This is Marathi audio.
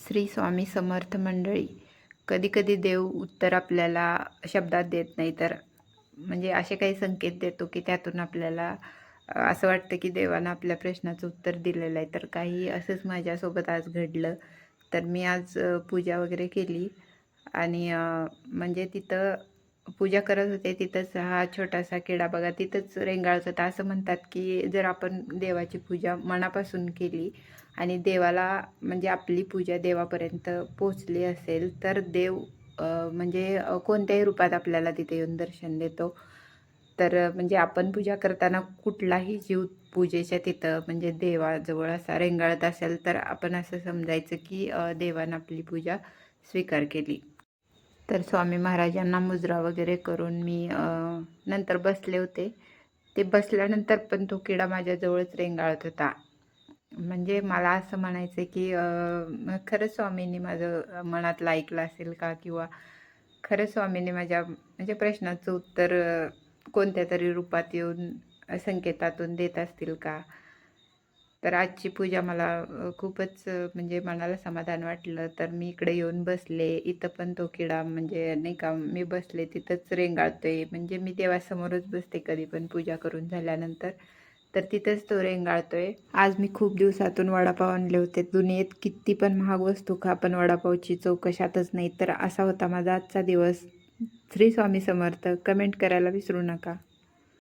श्री स्वामी समर्थ मंडळी. कधी-कधी देव उत्तर आपल्याला शब्दात देत नाही, तर म्हणजे असे काही संकेत देतो की त्यातून आपल्याला असं वाटतं की देवानं आपल्या प्रश्नाचं उत्तर दिलेलं आहे. तर काही असंच माझ्यासोबत आज घडलं. तर मी आज पूजा वगैरे केली आणि म्हणजे तिथं पूजा करत होते, तिथंच हा छोटासा किडा बघा तिथंच रेंगाळत होता. असं म्हणतात की जर आपण देवाची पूजा मनापासून केली आणि देवाला म्हणजे आपली पूजा देवापर्यंत पोचली असेल, तर देव म्हणजे कोणत्याही रूपात आपल्याला तिथे येऊन दर्शन देतो. तर म्हणजे आपण पूजा करताना कुठलाही जीव पूजेच्या तिथं म्हणजे देवाजवळ असा रेंगाळत असेल, तर आपण असं समजायचं की देवानं आपली पूजा स्वीकार केली. तर स्वामी महाराजांना मुजरा वगैरे करून मी नंतर बसले होते. ते बसल्यानंतर पण तो किडा माझ्याजवळच रेंगाळत होता. म्हणजे मला असं म्हणायचं की खरंच स्वामींनी माझं मनातलं ऐकलं असेल का? किंवा खरंच स्वामींनी माझ्या म्हणजे प्रश्नाचं उत्तर कोणत्यातरी रूपात येऊन संकेतातून देत असतील का? तर आजची पूजा मला खूपच म्हणजे मनाला समाधान वाटलं. तर मी इकडे येऊन बसले. इथं पण तो किडा म्हणजे नाही का मी बसले तिथंच रेंगाळतोय. म्हणजे मी देवासमोरच बसते कधी पण पूजा करून झाल्यानंतर. तर तिथंच तो रेंगाळतोय. आज मी खूप दिवसातून वडापाव आणले होते. दुनियेत किती पण महाग वस्तू खा, पण वडापावची चव कशातच नाही. तर असा होता माझा आजचा दिवस. श्री स्वामी समर्थ. कमेंट करायला विसरू नका.